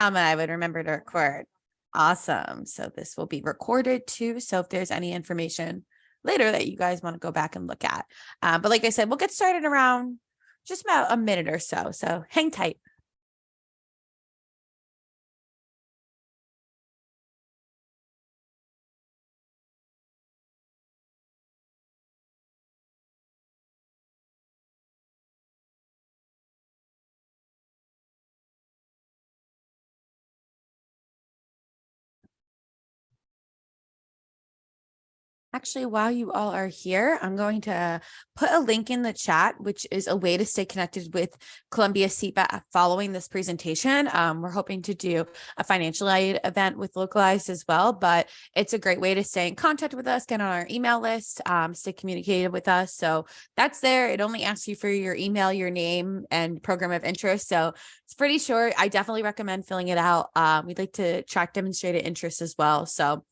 And I would remember to record. Awesome. So this will be recorded too. So if there's any information later that you guys want to go back and look at. But like I said, we'll get started around just about a minute or so. So hang tight. Actually, while you all are here, I'm going to put a link in the chat, which is a way to stay connected with Columbia SEPA following this presentation. We're hoping to do a financial aid event with Localized as well, but it's a great way to stay in contact with us, get on our email list, stay communicated with us. So that's there. It only asks you for your email, your name, and program of interest. So it's pretty short. I definitely recommend filling it out. We'd like to track demonstrated interest as well. So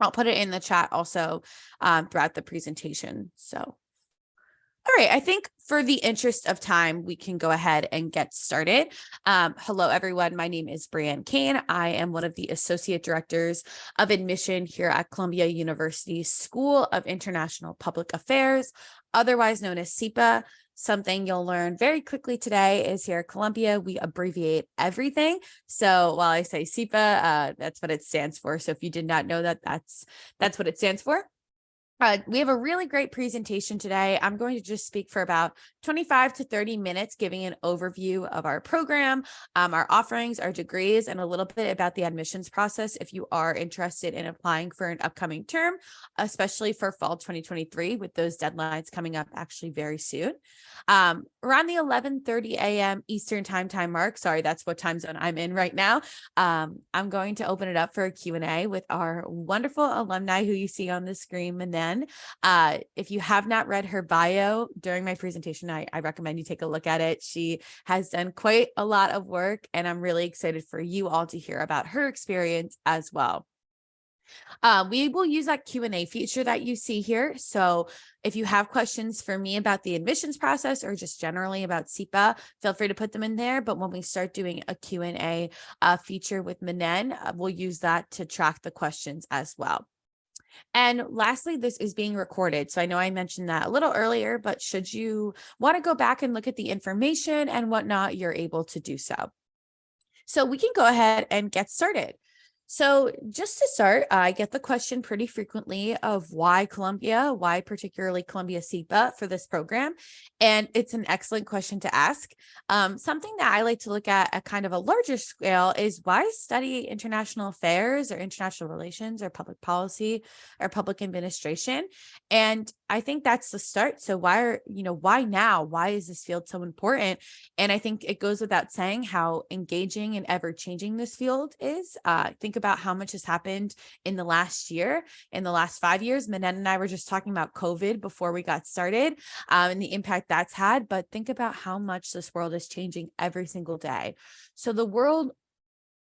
I'll put it in the chat also throughout the presentation. So, all right, I think for the interest of time, we can go ahead and get started. Hello, everyone. My name is Brianne Kane. I am one of the Associate Directors of Admission here at Columbia University School of International Public Affairs, otherwise known as SEPA. Something you'll learn very quickly today is here at Columbia, we abbreviate everything. So while I say SEPA, that's what it stands for. So if you did not know that, that's what it stands for. We have a really great presentation today. I'm going to just speak for about 25 to 30 minutes, giving an overview of our program, our offerings, our degrees, and a little bit about the admissions process if you are interested in applying for an upcoming term, especially for fall 2023, with those deadlines coming up actually very soon. Around the 11:30 a.m. Eastern time mark, sorry, that's what time zone I'm in right now, I'm going to open it up for a Q&A with our wonderful alumni who you see on the screen, and then if you have not read her bio during my presentation, I recommend you take a look at it. She has done quite a lot of work, and I'm really excited for you all to hear about her experience as well. We will use that Q&A feature that you see here. So if you have questions for me about the admissions process or just generally about SEPA, feel free to put them in there. But when we start doing a Q&A feature with Menan, we'll use that to track the questions as well. And lastly, this is being recorded. So I know I mentioned that a little earlier, but should you want to go back and look at the information and whatnot, you're able to do so. So we can go ahead and get started. So just to start, I get the question pretty frequently of why Columbia, why particularly Columbia SEPA for this program. And it's an excellent question to ask. Something that I like to look at kind of a larger scale is why study international affairs or international relations or public policy or public administration. And I think that's the start. So why now? Why is this field so important? And I think it goes without saying how engaging and ever changing this field is. Think about how much has happened in the last year, in the last 5 years. Menan and I were just talking about COVID before we got started and the impact that's had. But think about how much this world is changing every single day. So the world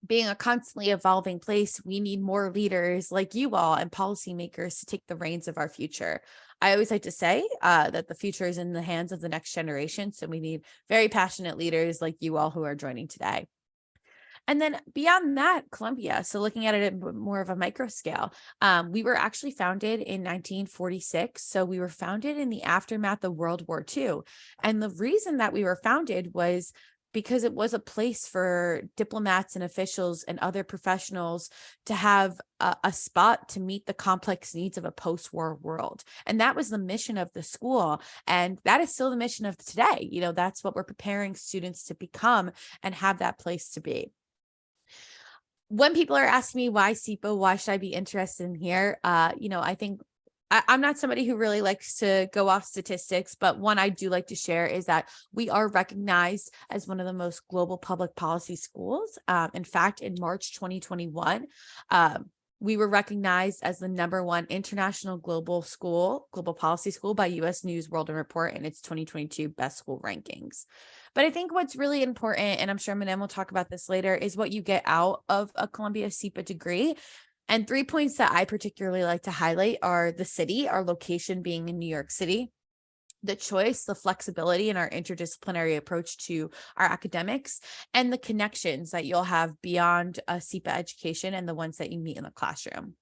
being a constantly evolving place, we need more leaders like you all and policymakers to take the reins of our future. I always like to say that the future is in the hands of the next generation. So we need very passionate leaders like you all who are joining today. And then beyond that, Columbia, so looking at it at more of a micro scale, we were actually founded in 1946. So we were founded in the aftermath of World War II. And the reason that we were founded was because it was a place for diplomats and officials and other professionals to have a spot to meet the complex needs of a post-war world. And that was the mission of the school. And that is still the mission of today. That's what we're preparing students to become and have that place to be. When people are asking me why SEPA, why should I be interested in here? I think I'm not somebody who really likes to go off statistics, but one I do like to share is that we are recognized as one of the most global public policy schools. In fact, in March 2021, we were recognized as the #1 international global policy school by U.S. News World Report in its 2022 best school rankings. But I think what's really important, and I'm sure Menan will talk about this later, is what you get out of a Columbia SEPA degree. And 3 points that I particularly like to highlight are the city, our location being in New York City, the choice, the flexibility, and our interdisciplinary approach to our academics, and the connections that you'll have beyond a SEPA education and the ones that you meet in the classroom.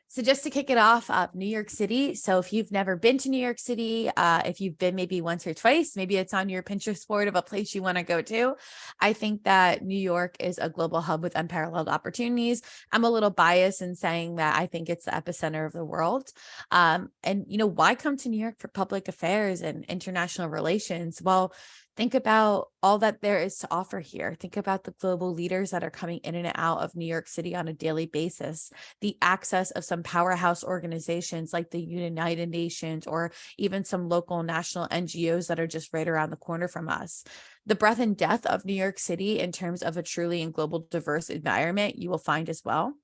So just to kick it off, New York City. So if you've never been to New York City, if you've been maybe once or twice, maybe it's on your Pinterest board of a place you want to go to. I think that New York is a global hub with unparalleled opportunities. I'm a little biased in saying that I think it's the epicenter of the world. And why come to New York for public affairs and international relations? Well, think about all that there is to offer here. Think about the global leaders that are coming in and out of New York City on a daily basis, the access of some powerhouse organizations like the United Nations, or even some local national NGOs that are just right around the corner from us. The breadth and depth of New York City in terms of a truly and global diverse environment you will find as well.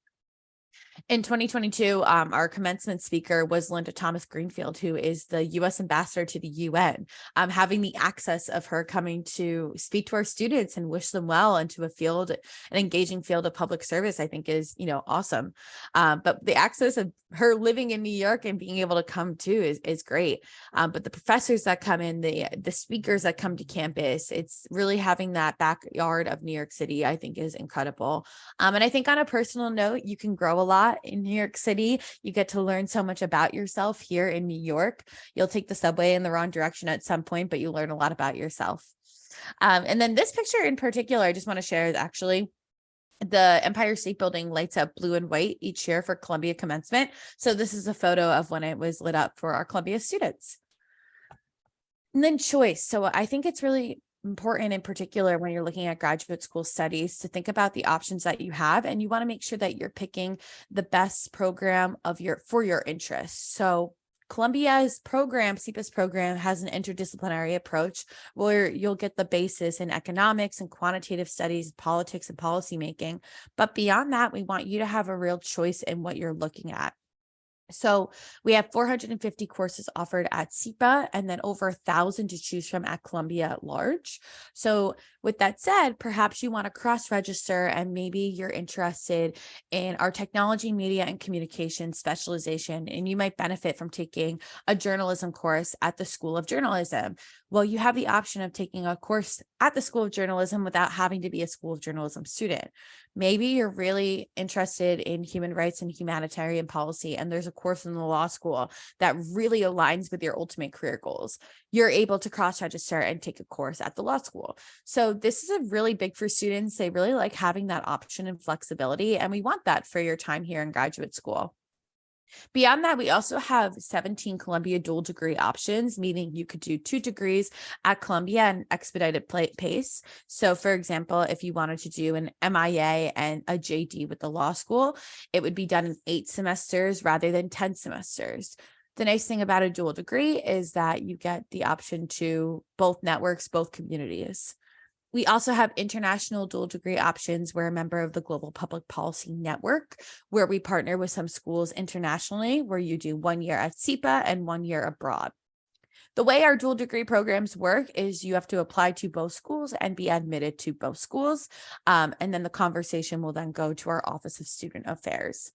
In 2022, our commencement speaker was Linda Thomas Greenfield, who is the U.S. ambassador to the UN. Having the access of her coming to speak to our students and wish them well into an engaging field of public service, I think is, awesome. But the access of her living in New York and being able to come too is great. But the professors that come in, the speakers that come to campus, it's really having that backyard of New York City, I think is incredible. And I think on a personal note, you can grow a lot in New York City. You get to learn so much about yourself here in New York. You'll take the subway in the wrong direction at some point, but you learn a lot about yourself. And then this picture in particular, I just want to share is actually the Empire State Building lights up blue and white each year for Columbia commencement. So this is a photo of when it was lit up for our Columbia students. And then choice. So I think it's really important, in particular when you're looking at graduate school studies, to think about the options that you have, and you want to make sure that you're picking the best program for your interests. So Columbia's program, SEPA's program, has an interdisciplinary approach where you'll get the basis in economics and quantitative studies, politics, and policymaking. But beyond that, we want you to have a real choice in what you're looking at. So we have 450 courses offered at SEPA, and then over 1,000 to choose from at Columbia at large. So with that said, perhaps you want to cross-register, and maybe you're interested in our technology, media, and communication specialization, and you might benefit from taking a journalism course at the School of Journalism. Well, you have the option of taking a course at the School of Journalism without having to be a School of Journalism student. Maybe you're really interested in human rights and humanitarian policy, and there's a course in the law school that really aligns with your ultimate career goals. You're able to cross-register and take a course at the law school. So this is a really big for students. They really like having that option and flexibility, and we want that for your time here in graduate school. Beyond that, we also have 17 Columbia dual degree options, meaning you could do 2 degrees at Columbia at an expedited pace. So for example, if you wanted to do an MIA and a JD with the law school, it would be done in 8 semesters rather than 10 semesters. The nice thing about a dual degree is that you get the option to both networks, both communities. We also have international dual degree options. We're a member of the Global Public Policy Network, where we partner with some schools internationally, where you do 1 year at SEPA and 1 year abroad. The way our dual degree programs work is you have to apply to both schools and be admitted to both schools. And then the conversation will then go to our Office of Student Affairs.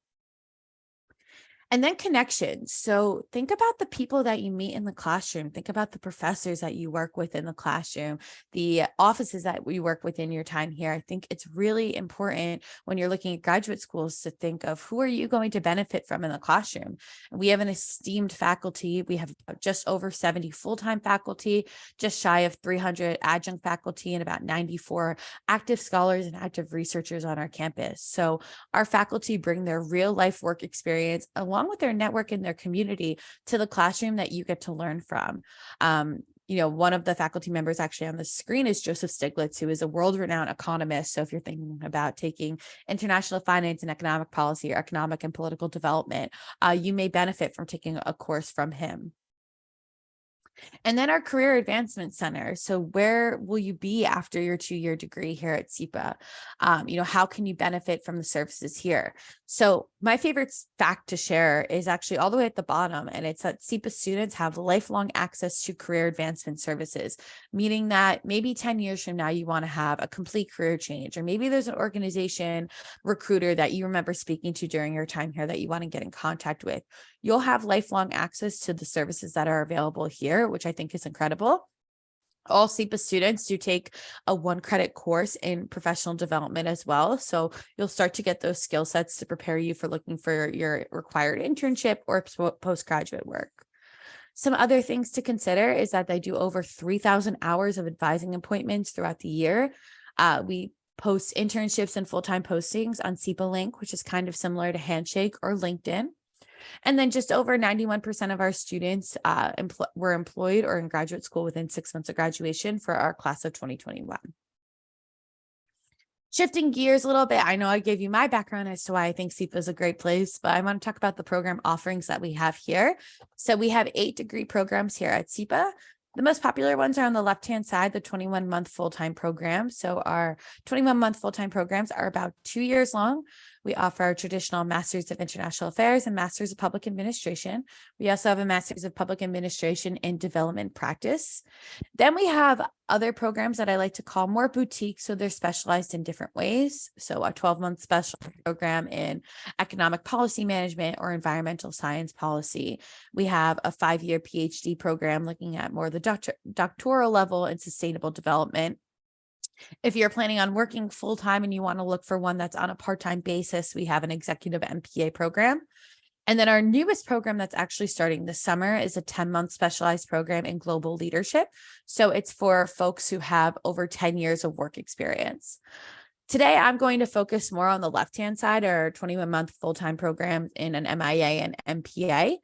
And then connections. So think about the people that you meet in the classroom. Think about the professors that you work with in the classroom, the offices that we work with in your time here. I think it's really important when you're looking at graduate schools to think of who are you going to benefit from in the classroom. We have an esteemed faculty. We have just over 70 full-time faculty, just shy of 300 adjunct faculty, and about 94 active scholars and active researchers on our campus. So our faculty bring their real life work experience along with their network and their community to the classroom that you get to learn from. One of the faculty members actually on the screen is Joseph Stiglitz, who is a world-renowned economist. So if you're thinking about taking international finance and economic policy or economic and political development, you may benefit from taking a course from him. And then our Career Advancement Center. So where will you be after your 2-year degree here at SEPA? How can you benefit from the services here? So my favorite fact to share is actually all the way at the bottom, and it's that SEPA students have lifelong access to career advancement services, meaning that maybe 10 years from now, you want to have a complete career change, or maybe there's an organization recruiter that you remember speaking to during your time here that you want to get in contact with. You'll have lifelong access to the services that are available here, which I think is incredible. All SEPA students do take a 1-credit course in professional development as well. So you'll start to get those skill sets to prepare you for looking for your required internship or postgraduate work. Some other things to consider is that they do over 3,000 hours of advising appointments throughout the year. We post internships and full-time postings on SEPA Link, which is kind of similar to Handshake or LinkedIn. And then just over 91% of our students were employed or in graduate school within 6 months of graduation for our class of 2021. Shifting gears a little bit, I know I gave you my background as to why I think SEPA is a great place, but I want to talk about the program offerings that we have here. So we have 8 degree programs here at SEPA. The most popular ones are on the left-hand side, the 21-month full-time program. So our 21-month full-time programs are about 2 years long. We offer our traditional Masters of International Affairs and Masters of Public Administration. We also have a Masters of Public Administration in Development Practice. Then we have other programs that I like to call more boutique, so they're specialized in different ways. So a 12-month special program in economic policy management or environmental science policy. We have a 5-year PhD program looking at more the doctoral level in sustainable development. If you're planning on working full-time and you want to look for one that's on a part-time basis, we have an executive MPA program. And then our newest program that's actually starting this summer is a 10-month specialized program in global leadership. So it's for folks who have over 10 years of work experience. Today, I'm going to focus more on the left-hand side, our 21-month full-time program in an MIA and MPA.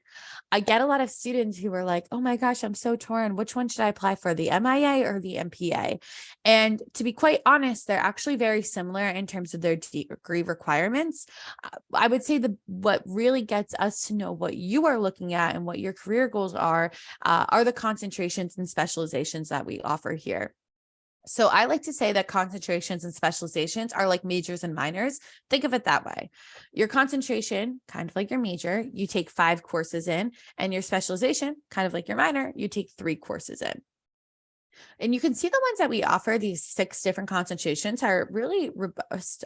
I get a lot of students who are like, oh my gosh, I'm so torn. Which one should I apply for, the MIA or the MPA? And to be quite honest, they're actually very similar in terms of their degree requirements. I would say what really gets us to know what you are looking at and what your career goals are the concentrations and specializations that we offer here. So I like to say that concentrations and specializations are like majors and minors. Think of it that way. Your concentration, kind of like your major, you take 5 courses in, and your specialization, kind of like your minor, you take 3 courses in. And you can see the ones that we offer, these 6 different concentrations, are really robust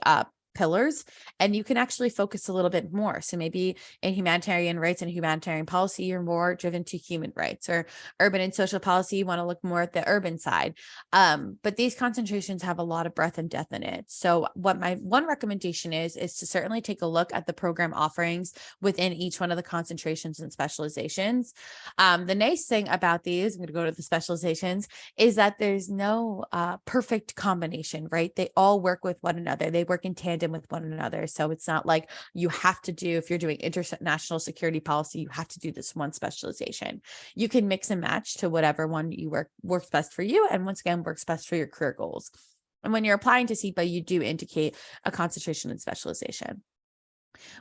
pillars, and you can actually focus a little bit more. So maybe in humanitarian rights and humanitarian policy, you're more driven to human rights, or urban and social policy, you want to look more at the urban side. But these concentrations have a lot of breadth and depth in it. So what my one recommendation is to certainly take a look at the program offerings within each one of the concentrations and specializations. The nice thing about these, I'm going to go to the specializations, is that there's no perfect combination, right? They all work with one another. They work in tandem with one another. So it's not like you have to do, if you're doing international security policy, you have to do this one specialization. You can mix and match to whatever one works best for you. And once again, works best for your career goals. And when you're applying to SEPA, you do indicate a concentration and specialization.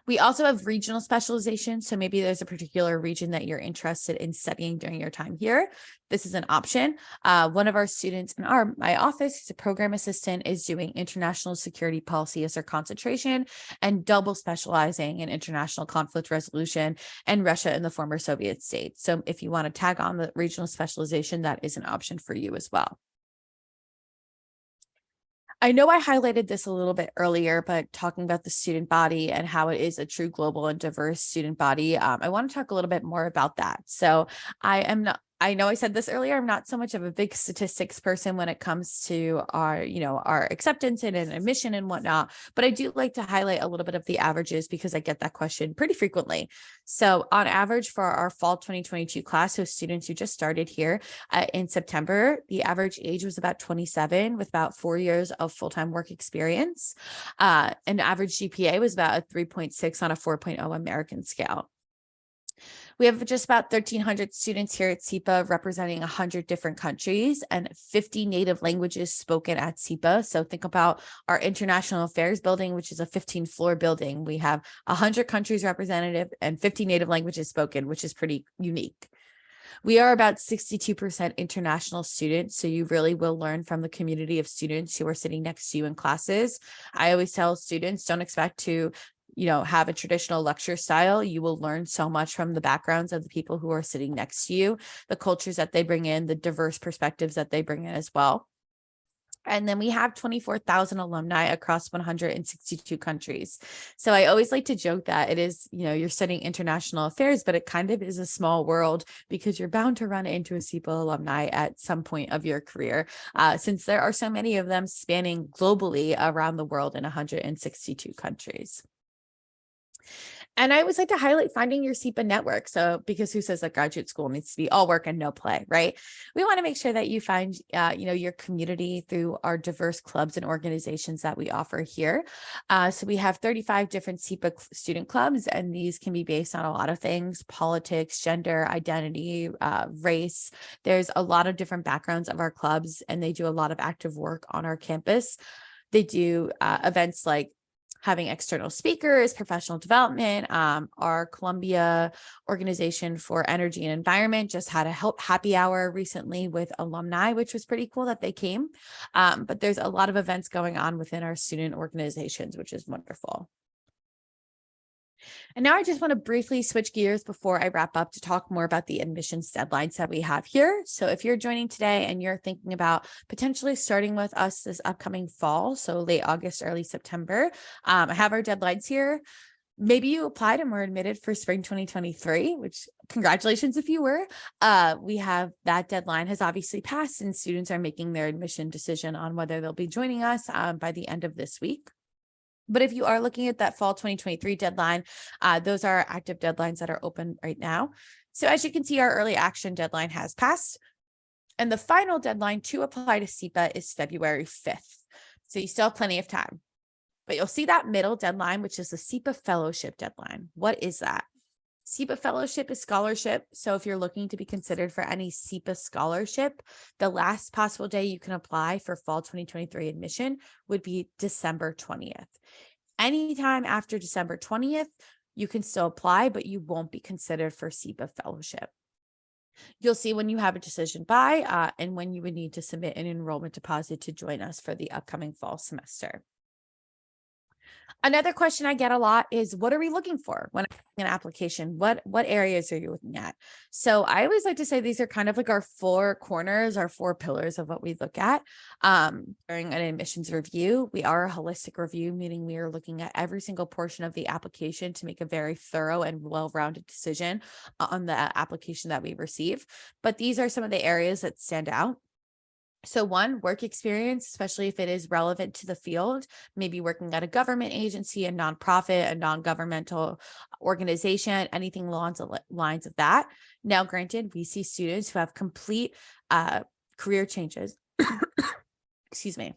We also have regional specialization. So maybe there's a particular region that you're interested in studying during your time here. This is an option. One of our students in my office, who's a program assistant, is doing international security policy as their concentration and double specializing in international conflict resolution and Russia and the former Soviet states. So if you want to tag on the regional specialization, that is an option for you as well. I know I highlighted this a little bit earlier, but talking about the student body and how it is a true global and diverse student body, I want to talk a little bit more about that. So I know I said this earlier, I'm not so much of a big statistics person when it comes to our acceptance and admission and whatnot, but I do like to highlight a little bit of the averages because I get that question pretty frequently. So on average for our fall 2022 class, so students who just started here in September, the average age was about 27 with about 4 years of full-time work experience. And average GPA was about a 3.6 on a 4.0 American scale. We have just about 1,300 students here at SEPA representing 100 different countries and 50 native languages spoken at SEPA. So think about our International Affairs building, which is a 15-floor building. We have 100 countries represented and 50 native languages spoken, which is pretty unique. We are about 62% international students, so you really will learn from the community of students who are sitting next to you in classes. I always tell students, don't expect to have a traditional lecture style. You will learn so much from the backgrounds of the people who are sitting next to you, the cultures that they bring in, the diverse perspectives that they bring in as well. And then we have 24,000 alumni across 162 countries. So I always like to joke that it is, you're studying international affairs, but it kind of is a small world because you're bound to run into a SIPA alumni at some point of your career, since there are so many of them spanning globally around the world in 162 countries. And I always like to highlight finding your SIPA network. So because who says that graduate school needs to be all work and no play, right? We want to make sure that you find, your community through our diverse clubs and organizations that we offer here. So we have 35 different SIPA student clubs, and these can be based on a lot of things: politics, gender, identity, race. There's a lot of different backgrounds of our clubs, and they do a lot of active work on our campus. They do events like having external speakers, professional development. Our Columbia Organization for Energy and Environment just had a happy hour recently with alumni, which was pretty cool that they came. But there's a lot of events going on within our student organizations, which is wonderful. And now I just want to briefly switch gears before I wrap up to talk more about the admissions deadlines that we have here. So if you're joining today and you're thinking about potentially starting with us this upcoming fall, so late August, early September, I have our deadlines here. Maybe you applied and were admitted for spring 2023, which congratulations if you were. We have that deadline has obviously passed, and students are making their admission decision on whether they'll be joining us by the end of this week. But if you are looking at that fall 2023 deadline, those are active deadlines that are open right now. So as you can see, our early action deadline has passed, and the final deadline to apply to SIPA is February 5th. So you still have plenty of time. But you'll see that middle deadline, which is the SIPA fellowship deadline. What is that? SIPA fellowship is scholarship. So if you're looking to be considered for any SIPA scholarship, the last possible day you can apply for fall 2023 admission would be December 20th. Anytime after December 20th, you can still apply, but you won't be considered for SIPA fellowship. You'll see when you have a decision by and when you would need to submit an enrollment deposit to join us for the upcoming fall semester. Another question I get a lot is, what are we looking for when an application? What areas are you looking at? So I always like to say these are kind of like our four corners, our four pillars of what we look at during an admissions review. We are a holistic review, meaning we are looking at every single portion of the application to make a very thorough and well-rounded decision on the application that we receive. But these are some of the areas that stand out. So one, work experience, especially if it is relevant to the field, maybe working at a government agency, a nonprofit, a non-governmental organization, anything along the lines of that. Now, granted, we see students who have complete career changes, excuse me,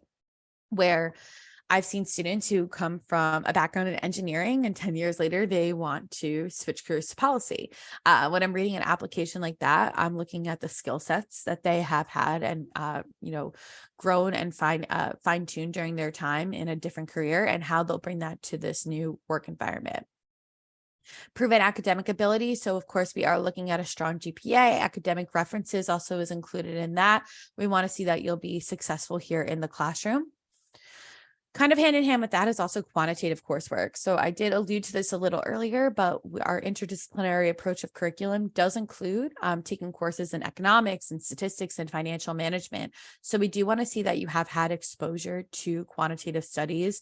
where I've seen students who come from a background in engineering, and 10 years later, they want to switch careers to policy. When I'm reading an application like that, I'm looking at the skill sets that they have had and, grown and fine-tuned during their time in a different career, and how they'll bring that to this new work environment. Proven academic ability. So of course, we are looking at a strong GPA. Academic references also is included in that. We want to see that you'll be successful here in the classroom. Kind of hand in hand with that is also quantitative coursework. So I did allude to this a little earlier, but our interdisciplinary approach of curriculum does include taking courses in economics and statistics and financial management. So we do want to see that you have had exposure to quantitative studies,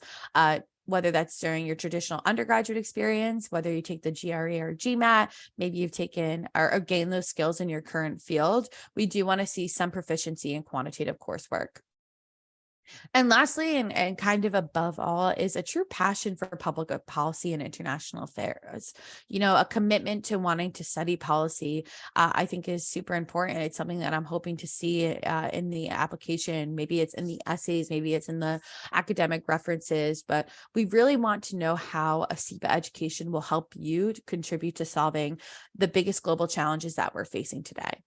whether that's during your traditional undergraduate experience, whether you take the GRE or GMAT, maybe you've taken or gained those skills in your current field. We do want to see some proficiency in quantitative coursework. And lastly, and kind of above all, is a true passion for public policy and international affairs. A commitment to wanting to study policy, I think is super important. It's something that I'm hoping to see in the application. Maybe it's in the essays, maybe it's in the academic references, but we really want to know how a SIPA education will help you to contribute to solving the biggest global challenges that we're facing today.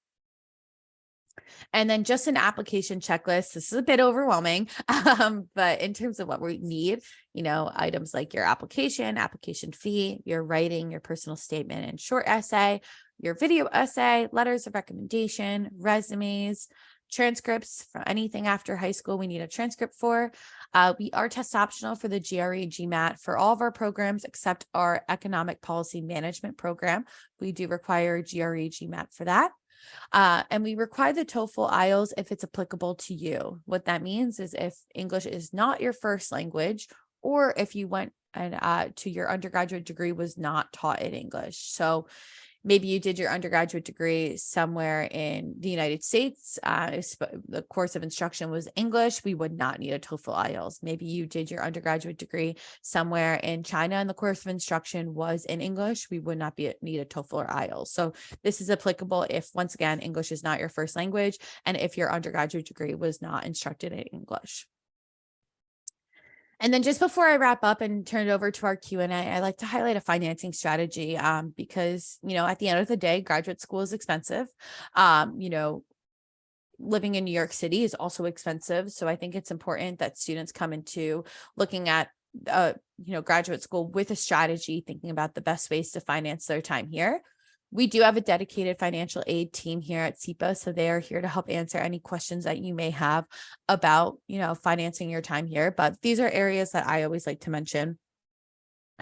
And then just an application checklist. This is a bit overwhelming, but in terms of what we need, items like your application fee, your writing, your personal statement and short essay, your video essay, letters of recommendation, resumes, transcripts for anything after high school we need a transcript for. We are test optional for the GRE GMAT for all of our programs except our economic policy management program. We do require GRE GMAT for that. And we require the TOEFL IELTS if it's applicable to you. What that means is if English is not your first language, or if you went and to your undergraduate degree was not taught in English. So maybe you did your undergraduate degree somewhere in the United States. The course of instruction was English. We would not need a TOEFL IELTS. Maybe you did your undergraduate degree somewhere in China and the course of instruction was in English. We would not need a TOEFL or IELTS. So this is applicable if, once again, English is not your first language and if your undergraduate degree was not instructed in English. And then just before I wrap up and turn it over to our Q&A, I like to highlight a financing strategy because, at the end of the day, graduate school is expensive. Living in New York City is also expensive. So I think it's important that students come into looking at, graduate school with a strategy, thinking about the best ways to finance their time here. We do have a dedicated financial aid team here at SEPA, so they are here to help answer any questions that you may have about, financing your time here. But these are areas that I always like to mention.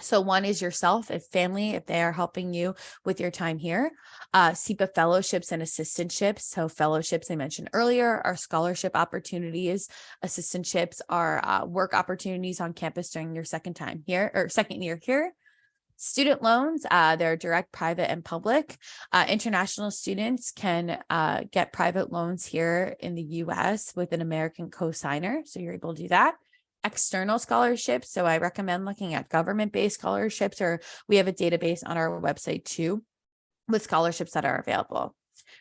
So one is yourself, if family, if they are helping you with your time here. SEPA fellowships and assistantships. So fellowships I mentioned earlier are scholarship opportunities. Assistantships are work opportunities on campus during your second year here. Student loans, they're direct, private, and public. International students can get private loans here in the US with an American co-signer. So you're able to do that. External scholarships. So I recommend looking at government-based scholarships, or we have a database on our website too with scholarships that are available.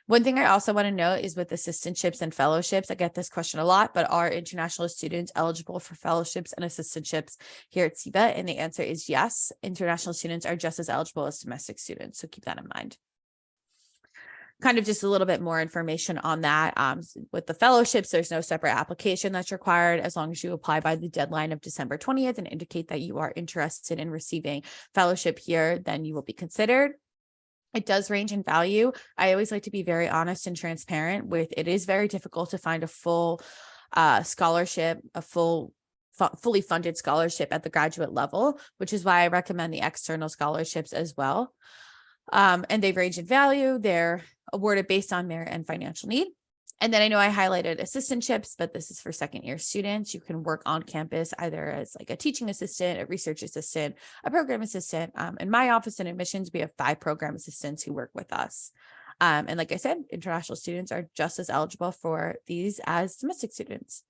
One thing I also want to note is with assistantships and fellowships, I get this question a lot, but are international students eligible for fellowships and assistantships here at SEPA? And the answer is yes. International students are just as eligible as domestic students. So keep that in mind. Kind of just a little bit more information on that. With the fellowships, there's no separate application that's required as long as you apply by the deadline of December 20th and indicate that you are interested in receiving fellowship here, then you will be considered. It does range in value. I always like to be very honest and transparent with it is very difficult to find a full scholarship, a fully funded scholarship at the graduate level, which is why I recommend the external scholarships as well. And they range in value. They're awarded based on merit and financial need. And then I know I highlighted assistantships, but this is for second year students. You can work on campus either as like a teaching assistant, a research assistant, a program assistant. In my office in admissions, we have 5 program assistants who work with us. And like I said, international students are just as eligible for these as domestic students.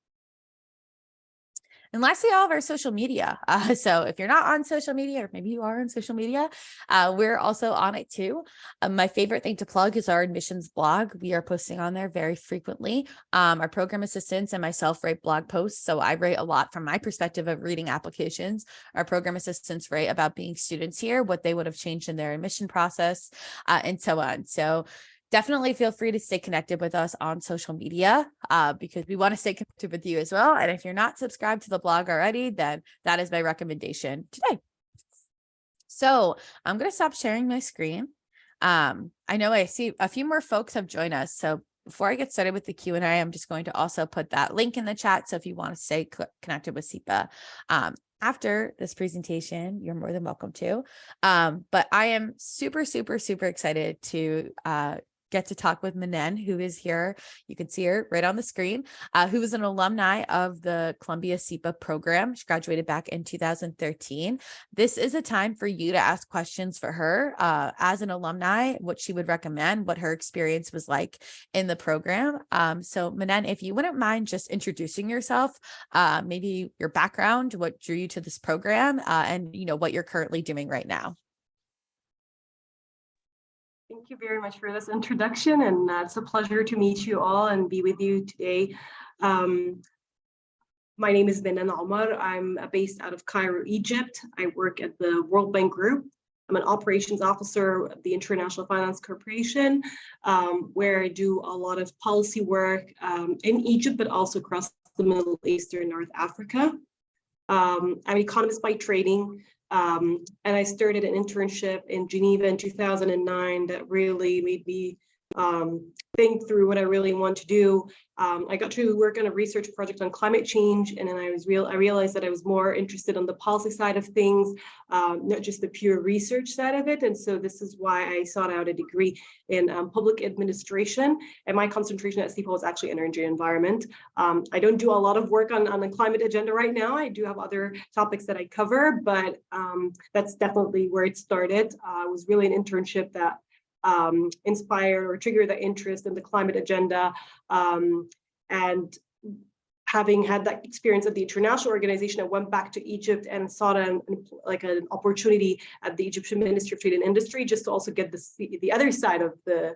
And lastly, all of our social media. So if you're not on social media, or maybe you are on social media, we're also on it too. My favorite thing to plug is our admissions blog. We are posting on there very frequently. Our program assistants and myself write blog posts. So I write a lot from my perspective of reading applications. Our program assistants write about being students here, what they would have changed in their admission process, and so on. So definitely feel free to stay connected with us on social media because we want to stay connected with you as well. And if you're not subscribed to the blog already, then that is my recommendation today. So I'm going to stop sharing my screen. I know I see a few more folks have joined us. So before I get started with the Q&A, I'm just going to also put that link in the chat. So if you want to stay connected with SEPA, after this presentation, you're more than welcome to. But I am super, super, super excited to get to talk with Menan, who is here. You can see her right on the screen, who is an alumni of the Columbia SEPA program. She graduated back in 2013. This is a time for you to ask questions for her as an alumni, what she would recommend, what her experience was like in the program. So Menan, if you wouldn't mind just introducing yourself, maybe your background, what drew you to this program, and what you're currently doing right now. Thank you very much for this introduction, and it's a pleasure to meet you all and be with you today. My name is Menan Omar. I'm based out of Cairo, Egypt. I work at the World Bank Group. I'm an operations officer at the International Finance Corporation, where I do a lot of policy work in Egypt, but also across the Middle East and North Africa. I'm an economist by training, and I started an internship in Geneva in 2009 that really made me think through what I really want to do. I got to work on a research project on climate change, and then I realized that I was more interested on the policy side of things, not just the pure research side of it. And so this is why I sought out a degree in public administration, and my concentration at CEPA was actually energy and environment. I don't do a lot of work on the climate agenda right now. I do have other topics that I cover, but that's definitely where it started. It was really an internship that inspired or triggered the interest in the climate agenda. And having had that experience at the international organization, I went back to Egypt and sought an opportunity at the Egyptian Ministry of Trade and Industry, just to also get the other side of the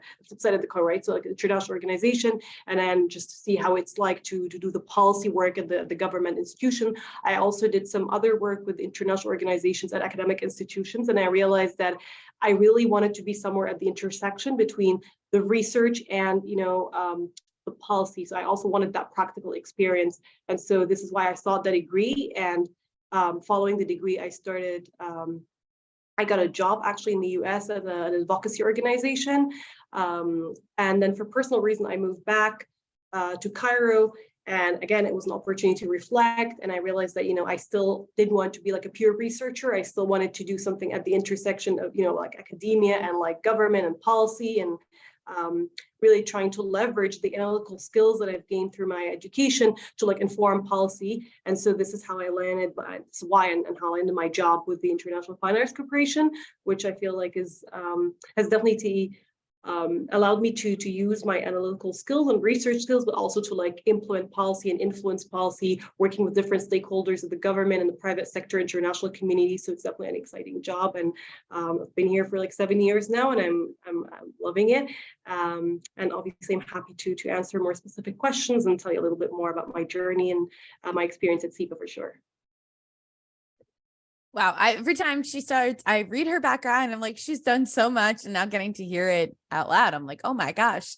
coin, right? So like an international organization, and then just to see how it's like to do the policy work at the government institution. I also did some other work with international organizations at academic institutions, and I realized that I really wanted to be somewhere at the intersection between the research and, the policy. So I also wanted that practical experience. And so this is why I sought that degree. And following the degree, I got a job actually in the US at an advocacy organization. And then for personal reason, I moved back to Cairo. And again, it was an opportunity to reflect. And I realized that, I still didn't want to be like a pure researcher. I still wanted to do something at the intersection of, like academia and like government and policy, and really trying to leverage the analytical skills that I've gained through my education to like inform policy. And so this is how I landed, this is why and how I landed my job with the International Finance Corporation, which I feel like has definitely allowed me to use my analytical skills and research skills, but also to like implement policy and influence policy, working with different stakeholders of the government and the private sector, international community. So it's definitely an exciting job, and I've been here for like 7 years now, and I'm loving it. And obviously, I'm happy to answer more specific questions and tell you a little bit more about my journey and my experience at CEPA for sure. Wow. Every time she starts, I read her background and I'm like, she's done so much, and now getting to hear it out loud, I'm like, oh my gosh.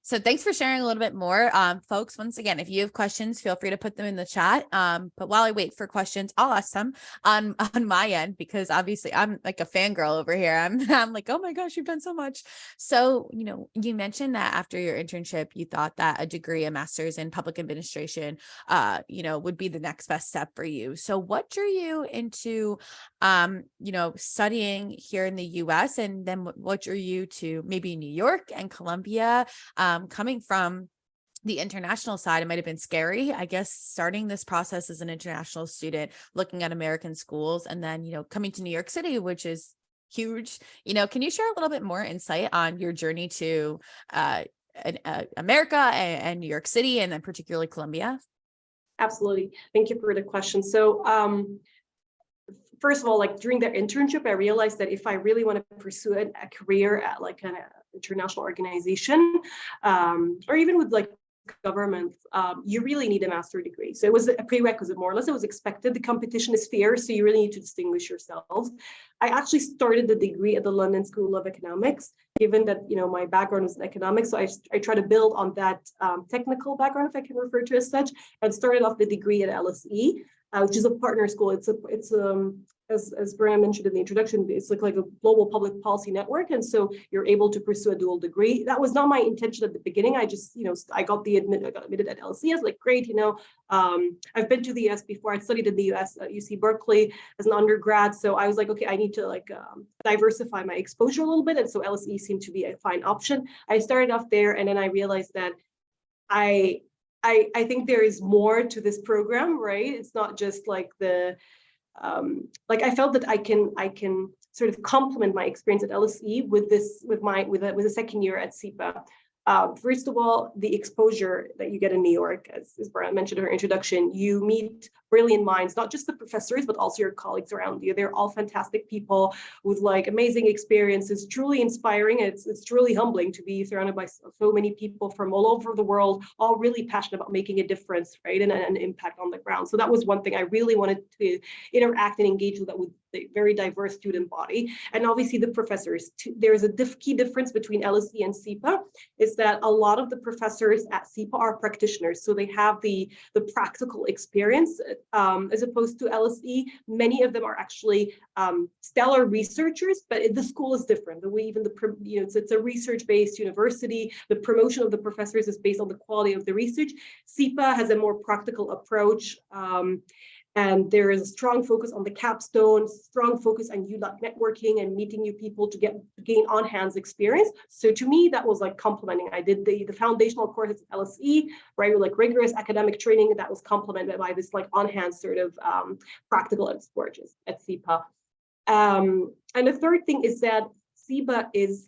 So thanks for sharing a little bit more. Folks, once again, if you have questions, feel free to put them in the chat. But while I wait for questions, I'll ask them on my end, because obviously I'm like a fangirl over here. I'm like, oh my gosh, you've done so much. So, you mentioned that after your internship, you thought that a degree, a master's in public administration, would be the next best step for you. So what drew you into, studying here in the US, and then what drew you to maybe New York and Columbia? Coming from the international side, it might have been scary, I guess, starting this process as an international student, looking at American schools, and then, coming to New York City, which is huge. Can you share a little bit more insight on your journey to America and New York City, and then particularly Columbia? Absolutely. Thank you for the question. So, first of all, like during the internship, I realized that if I really want to pursue a career at like an international organization, or even with like government, you really need a master's degree. So it was a prerequisite, more or less. It was expected. The competition is fierce, so you really need to distinguish yourselves. I actually started the degree at the London School of Economics, given that my background was in economics. So I try to build on that technical background, if I can refer to it as such, and started off the degree at LSE, which is a partner school. It's as Brian mentioned in the introduction, it's like a global public policy network. And so you're able to pursue a dual degree. That was not my intention at the beginning. I just, I got admitted at LSE. I was like, great, I've been to the US before. I studied in the US at UC Berkeley as an undergrad. So I was like, okay, I need to diversify my exposure a little bit. And so LSE seemed to be a fine option. I started off there, and then I realized that I think there is more to this program, right? It's not just like I felt that I can sort of complement my experience at LSE with a second year at CEPA. First of all, the exposure that you get in New York, as Brian mentioned in her introduction, you meet brilliant minds, not just the professors, but also your colleagues around you. They're all fantastic people with like amazing experiences, truly inspiring. It's truly humbling to be surrounded by so many people from all over the world, all really passionate about making a difference, right? And an impact on the ground. So that was one thing I really wanted to interact and engage with, that with the very diverse student body. And obviously the professors, there's a key difference between LSE and SIPA, is that a lot of the professors at SIPA are practitioners. So they have the practical experience as opposed to LSE. Many of them are actually stellar researchers, but the school is different. The way even it's a research-based university. The promotion of the professors is based on the quality of the research. SIPA has a more practical approach. And there is a strong focus on the capstone, strong focus on networking and meeting new people to gain on-hands experience. So to me, that was like complementing. I did the foundational courses at LSE, right, with like rigorous academic training that was complemented by this like on-hand sort of practical exposures at SIPA. And the third thing is that SIPA is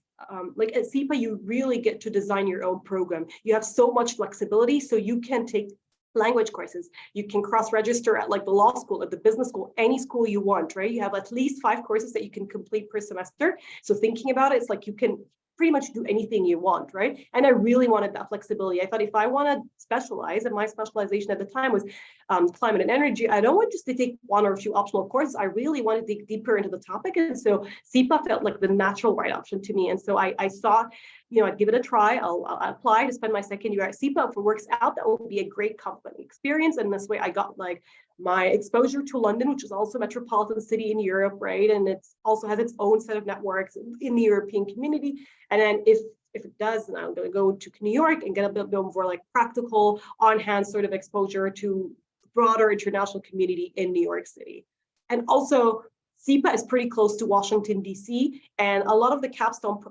like at SIPA, you really get to design your own program. You have so much flexibility, so you can take language courses. You can cross-register at like the law school, at the business school, any school you want, right? You have at least 5 courses that you can complete per semester. So thinking about it, it's like you can pretty much do anything you want, right? And I really wanted that flexibility. I thought if I want to specialize, and my specialization at the time was climate and energy, I don't want just to take 1 or 2 optional courses. I really wanted to dig deeper into the topic. And so SIPA felt like the natural right option to me. And so I saw, I'd give it a try. I'll apply to spend my second year at SIPA. If it works out, that will be a great company experience. And this way I got like my exposure to London, which is also a metropolitan city in Europe, right? And it's also has its own set of networks in the European community. And then if it does, then I'm going to go to New York and get a bit more like practical, on-hand sort of exposure to broader international community in New York City. And also, SIPA is pretty close to Washington, D.C., and a lot of the capstone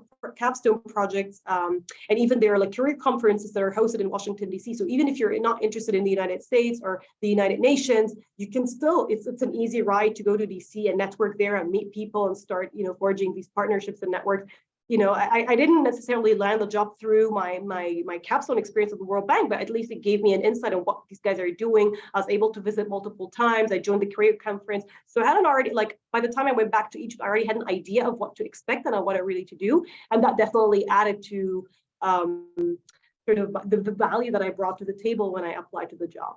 projects and even there are like career conferences that are hosted in Washington, D.C. So even if you're not interested in the United States or the United Nations, you can still, it's an easy ride to go to D.C. and network there and meet people and start, forging these partnerships and networks. I didn't necessarily land the job through my capstone experience at the World Bank, but at least it gave me an insight on what these guys are doing. I was able to visit multiple times. I joined the career conference. So I hadn't already, like, by the time I went back to Egypt, I already had an idea of what to expect and what I really to do. And that definitely added to sort of the value that I brought to the table when I applied to the job.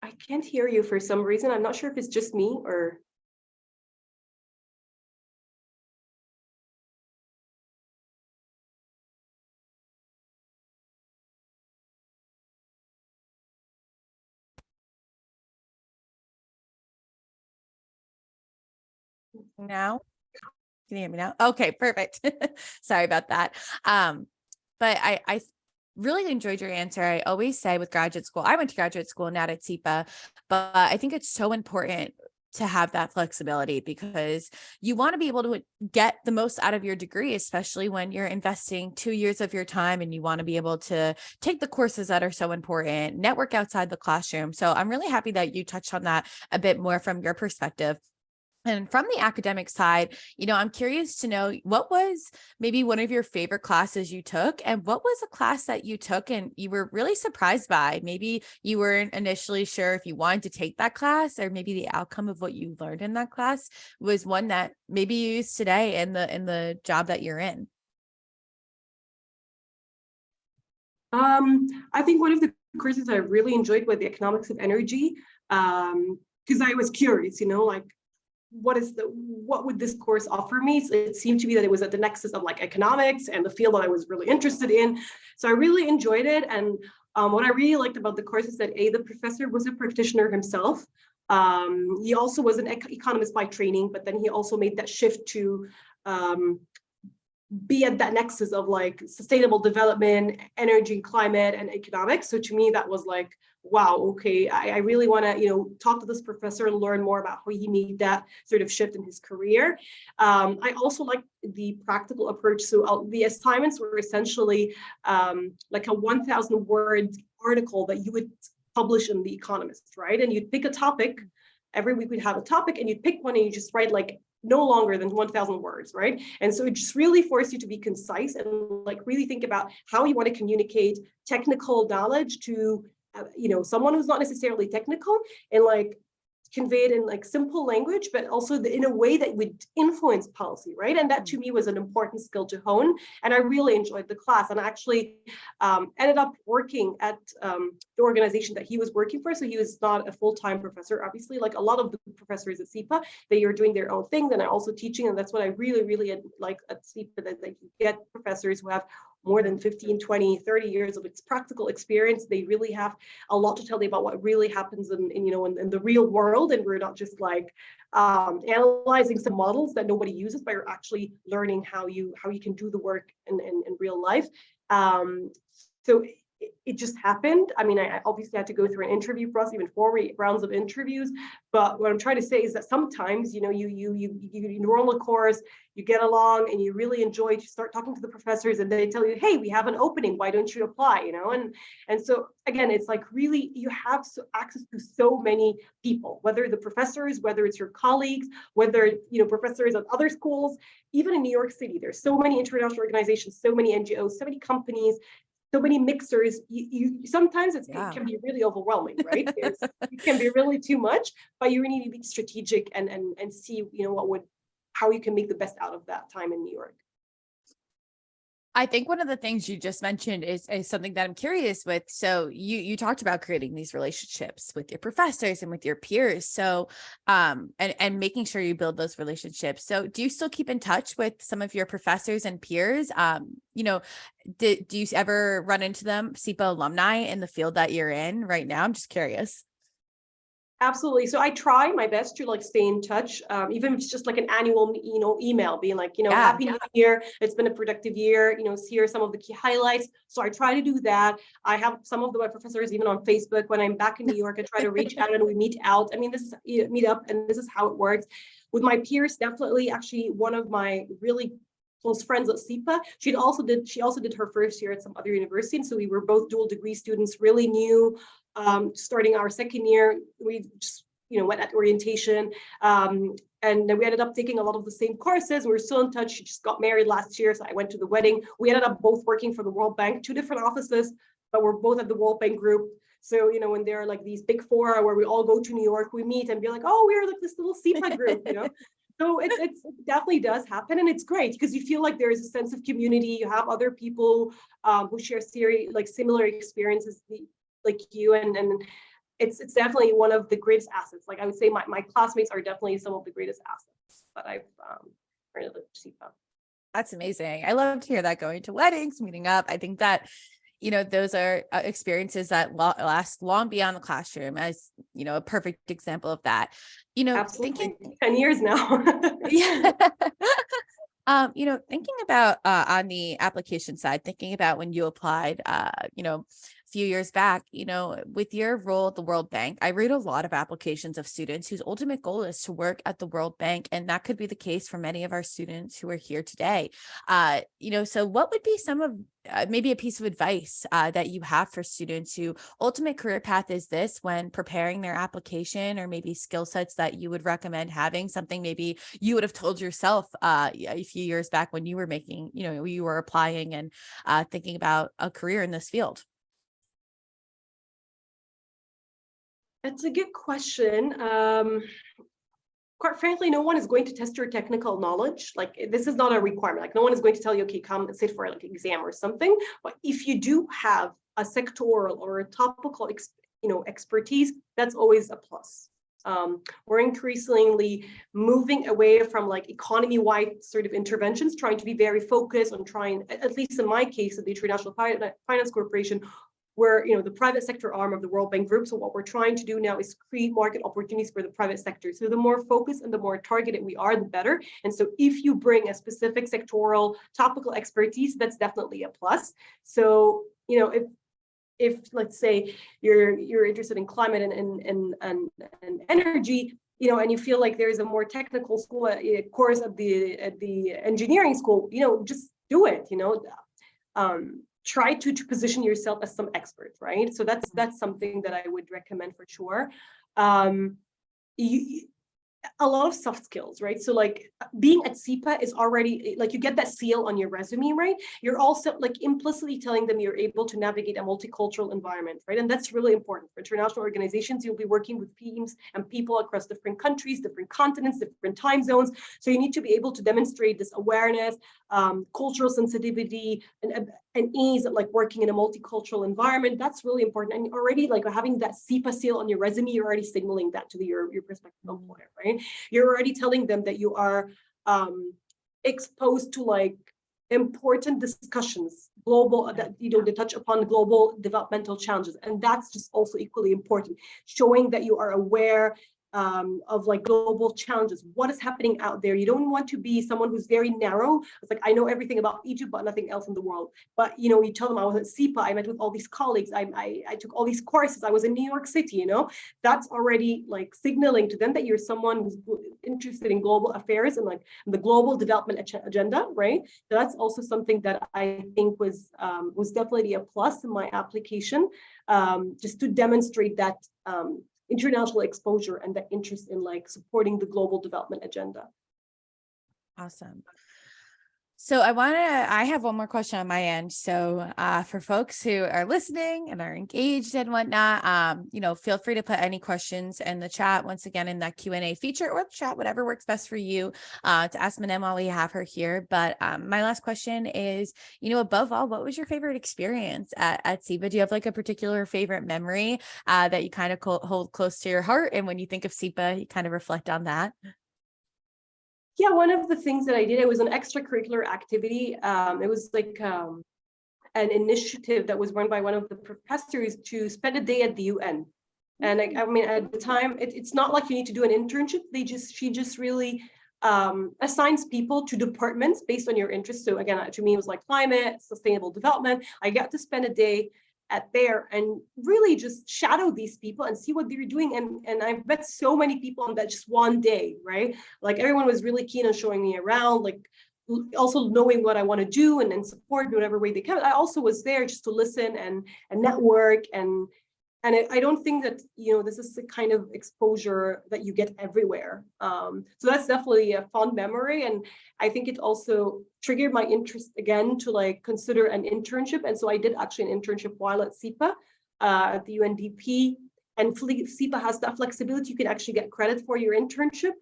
I can't hear you for some reason. I'm not sure if it's just me or. Now, can you hear me now? Okay, perfect. Sorry about that. But I really enjoyed your answer. I always say with graduate school, I went to graduate school, not at SIPA, but I think it's so important to have that flexibility because you want to be able to get the most out of your degree, especially when you're investing 2 years of your time and you want to be able to take the courses that are so important, network outside the classroom. So I'm really happy that you touched on that a bit more from your perspective. And from the academic side, I'm curious to know what was maybe one of your favorite classes you took, and what was a class that you took and you were really surprised by? Maybe you weren't initially sure if you wanted to take that class, or maybe the outcome of what you learned in that class was one that maybe you use today in the job that you're in. I think one of the courses I really enjoyed was the economics of energy, because I was curious, like, what would this course offer me? So it seemed to be that it was at the nexus of like economics and the field that I was really interested in. So I really enjoyed it. And what I really liked about the course is that the professor was a practitioner himself. He also was an economist by training, but then he also made that shift to be at that nexus of like sustainable development, energy, climate, and economics. So to me, that was like, wow, okay, I really want to, talk to this professor and learn more about how he made that sort of shift in his career. I also like the practical approach. So the assignments were essentially like a 1,000 word article that you would publish in The Economist, right? And you'd pick a topic. Every week we'd have a topic and you'd pick one and you just write like no longer than 1,000 words, right? And so it just really forced you to be concise and like really think about how you want to communicate technical knowledge to, someone who's not necessarily technical, and like convey it in like simple language, but also in a way that would influence policy, right? And that to me was an important skill to hone. And I really enjoyed the class. And I actually ended up working at the organization that he was working for. So he was not a full-time professor, obviously, like a lot of the professors at SIPA, they are doing their own thing. Then I'm also teaching. And that's what I really, really like at SIPA, that you get professors who have more than 15, 20, 30 years of practical experience. They really have a lot to tell you about what really happens in the real world. And we're not just like analyzing some models that nobody uses, but you're actually learning how you can do the work in real life. So it just happened. I mean, I obviously had to go through an interview process, even 4 rounds of interviews. But what I'm trying to say is that sometimes, you enroll a course, you get along, and you really enjoy it. You start talking to the professors, and they tell you, "Hey, we have an opening. Why don't you apply?" And so again, it's like really you have access to so many people, whether the professors, whether it's your colleagues, whether professors at other schools, even in New York City. There's so many international organizations, so many NGOs, so many companies, so many mixers. You sometimes it can be really overwhelming, right? It can be really too much, but you really need to be strategic and see how you can make the best out of that time in New York. I think one of the things you just mentioned is something that I'm curious with. So you talked about creating these relationships with your professors and with your peers. So and making sure you build those relationships. So do you still keep in touch with some of your professors and peers? Do you ever run into them, SIPA alumni, in the field that you're in right now? I'm just curious. Absolutely. So I try my best to like stay in touch, even if it's just like an annual, email being like, happy New Year. It's been a productive year. Here are some of the key highlights. So I try to do that. I have some of my professors even on Facebook. When I'm back in New York, I try to reach out and we meet out. I mean, this is meet up, and this is how it works. With my peers, definitely. Actually, one of my really close friends at SIPA, she also did her first year at some other university, and so we were both dual degree students, really new. Starting our second year, we just went at orientation, and then we ended up taking a lot of the same courses. We're still in touch. She just got married last year, so I went to the wedding. We ended up both working for the World Bank, 2 different offices, but we're both at the World Bank group. So when there are like these big 4 where we all go to New York, we meet and be like, oh, we're like this little SIPA group, So it definitely does happen, and it's great because you feel like there is a sense of community. You have other people who share similar experiences like you, and it's definitely one of the greatest assets. Like I would say, my classmates are definitely some of the greatest assets that I've learned at SIPA. That's amazing. I love to hear that, going to weddings, meeting up. I think that those are experiences that last long beyond the classroom, as a perfect example of that. Absolutely. 10 years now. Yeah. Thinking about on the application side, thinking about when you applied, a few years back, with your role at the World Bank, I read a lot of applications of students whose ultimate goal is to work at the World Bank. And that could be the case for many of our students who are here today. So what would be some of maybe a piece of advice that you have for students who ultimate career path is this when preparing their application, or maybe skill sets that you would recommend having, something maybe you would have told yourself a few years back when you were making, you were applying and thinking about a career in this field? That's a good question. Quite frankly, no one is going to test your technical knowledge. Like this is not a requirement. Like no one is going to tell you, okay, come and sit for like an exam or something. But if you do have a sectoral or a topical, expertise, that's always a plus. We're increasingly moving away from like economy-wide sort of interventions, trying to be very focused on trying, at least in my case, at the International Finance Corporation, we're the private sector arm of the World Bank Group. So what we're trying to do now is create market opportunities for the private sector. So the more focused and the more targeted we are, the better. And so if you bring a specific sectoral topical expertise, that's definitely a plus. So if let's say you're interested in climate and energy, and you feel like there's a more technical school course at the engineering school, just do it. Try to position yourself as some expert, right? So that's something that I would recommend for sure. a lot of soft skills, right? So like being at SEPA is already like you get that seal on your resume, right? You're also like implicitly telling them you're able to navigate a multicultural environment, right? And that's really important for international organizations. You'll be working with teams and people across different countries, different continents, different time zones. So you need to be able to demonstrate this awareness, cultural sensitivity, and ease of like working in a multicultural environment. That's really important. And already like having that SEPA seal on your resume, you're already signaling that to your prospective employer, right? You're already telling them that you are exposed to like important discussions, global, that they touch upon global developmental challenges, and that's just also equally important. Showing that you are aware of like global challenges, what is happening out there. You don't want to be someone who's very narrow. It's like, I know everything about Egypt, but nothing else in the world. But, you know, you tell them I was at SEPA, I met with all these colleagues, I took all these courses, I was in New York City, you know, that's already like signaling to them that you're someone who's interested in global affairs and like the global development agenda, right? So that's also something that I think was definitely a plus in my application, just to demonstrate that international exposure and that interest in like supporting the global development agenda. Awesome. So I have one more question on my end. So for folks who are listening and are engaged and whatnot, you know, feel free to put any questions in the chat, once again, in that Q&A feature or the chat, whatever works best for you, to ask Menan while we have her here. But my last question is, you know, above all, what was your favorite experience at SEPA? Do you have like a particular favorite memory that you kind of hold close to your heart? And when you think of SEPA, you kind of reflect on that? Yeah, one of the things that I did, it was an extracurricular activity. It was like an initiative that was run by one of the professors to spend a day at the UN. And like, I mean, at the time, it's not like you need to do an internship. She just really assigns people to departments based on your interests. So again, to me, it was like climate, sustainable development. I got to spend a day at there and really just shadow these people and see what they're doing. And I've met so many people on that just one day, right? Like everyone was really keen on showing me around, like also knowing what I want to do and support in whatever way they can. I also was there just to listen and network and I don't think that, you know, this is the kind of exposure that you get everywhere. So that's definitely a fond memory. And I think it also triggered my interest again to like consider an internship. And so I did actually an internship while at SEPA, at the UNDP. And SEPA has that flexibility. You can actually get credit for your internship.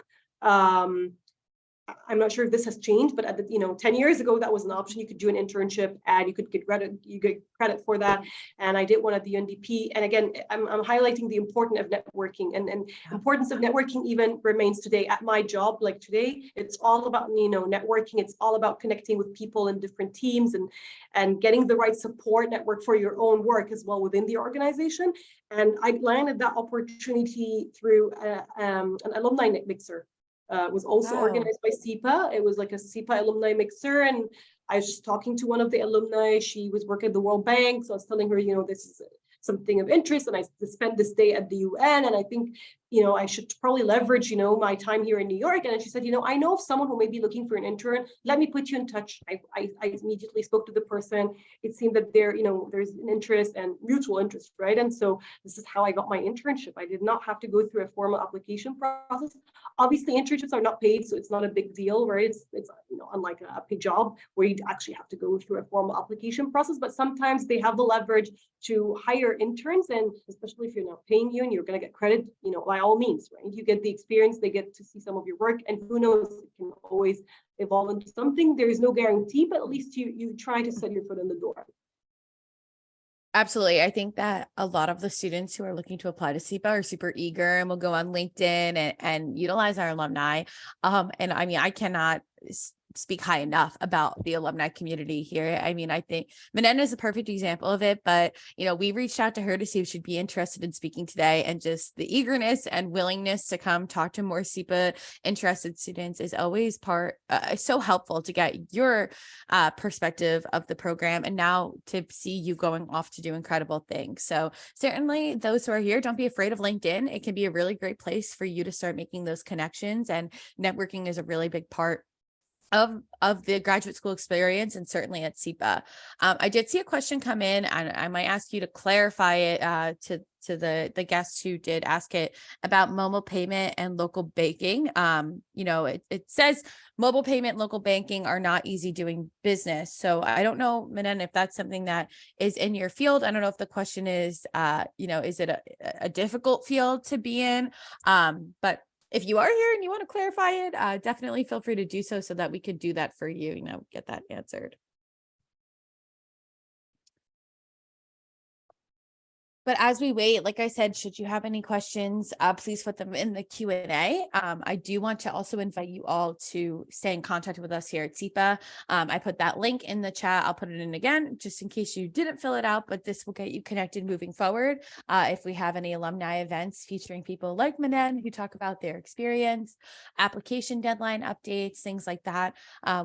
I'm not sure if this has changed, but at the 10 years ago, that was an option. You could do an internship and you could get credit for that. And I did one at the UNDP. And again, I'm highlighting the importance of networking and importance of networking even remains today at my job. Like today, it's all about, networking. It's all about connecting with people in different teams and getting the right support network for your own work as well within the organization. And I landed that opportunity through an alumni mixer. Was also organized by SEPA. It was like a SEPA alumni mixer. And I was just talking to one of the alumni. She was working at the World Bank. So I was telling her, this is something of interest. And I spent this day at the UN. And I think, I should probably leverage, my time here in New York. And she said, I know of someone who may be looking for an intern. Let me put you in touch. I immediately spoke to the person. It seemed that there's an interest and mutual interest, right? And so this is how I got my internship. I did not have to go through a formal application process. Obviously, internships are not paid, so it's not a big deal, right? It's unlike a paid job where you actually have to go through a formal application process. But sometimes they have the leverage to hire interns, and especially if you're not paying you and you're going to get credit, by all means, right? You get the experience, they get to see some of your work, and who knows, it can always evolve into something. There is no guarantee, but at least you try to set your foot in the door. Absolutely. I think that a lot of the students who are looking to apply to SEPA are super eager and will go on LinkedIn and utilize our alumni. And I mean, I cannot speak high enough about the alumni community here. I mean, I think Menan is a perfect example of it, but we reached out to her to see if she'd be interested in speaking today, and just the eagerness and willingness to come talk to more SEPA interested students is always so helpful to get your perspective of the program, and now to see you going off to do incredible things. So certainly those who are here, don't be afraid of LinkedIn. It can be a really great place for you to start making those connections, and networking is a really big part of the graduate school experience, and certainly at SEPA. I did see a question come in, and I might ask you to clarify it to the guests who did ask it about mobile payment and local banking. It says mobile payment, local banking are not easy doing business. So I don't know, Menan, if that's something that is in your field. I don't know if the question is, is it a difficult field to be in? But if you are here and you want to clarify it, definitely feel free to do so that we could do that for you, get that answered. But as we wait, like I said, should you have any questions, please put them in the Q&A. I do want to also invite you all to stay in contact with us here at SEPA. I put that link in the chat. I'll put it in again, just in case you didn't fill it out, but this will get you connected moving forward. If we have any alumni events featuring people like Menan who talk about their experience, application deadline updates, things like that.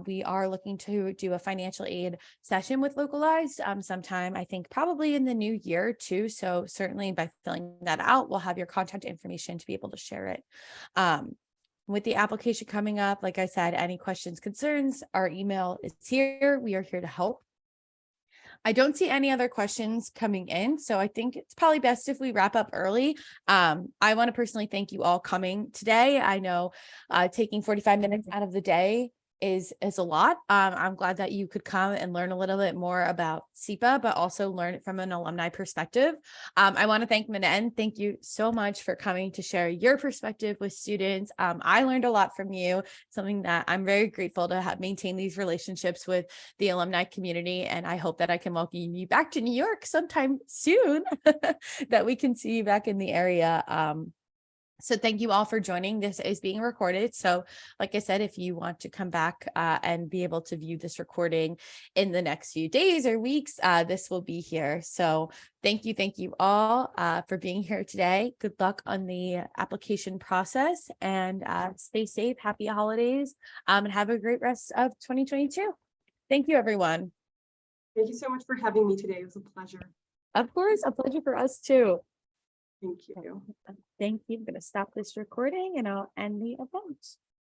We are looking to do a financial aid session with Localized sometime, I think probably in the new year too. So certainly by filling that out, we'll have your contact information to be able to share it. With the application coming up, like I said, any questions, concerns, our email is here. We are here to help. I don't see any other questions coming in, so I think it's probably best if we wrap up early. I want to personally thank you all coming today. I know taking 45 minutes out of the day is a lot. I'm glad that you could come and learn a little bit more about SEPA, but also learn it from an alumni perspective. I want to thank Menan. Thank you so much for coming to share your perspective with students. I learned a lot from you, something that I'm very grateful to have maintained these relationships with the alumni community. And I hope that I can welcome you back to New York sometime soon, that we can see you back in the area. So thank you all for joining. This is being recorded. So like I said, if you want to come back and be able to view this recording in the next few days or weeks, this will be here. So thank you all for being here today. Good luck on the application process, and stay safe. Happy holidays, and have a great rest of 2022. Thank you, everyone. Thank you so much for having me today. It was a pleasure. Of course, a pleasure for us too. Thank you. Thank you. I'm going to stop this recording and I'll end the event.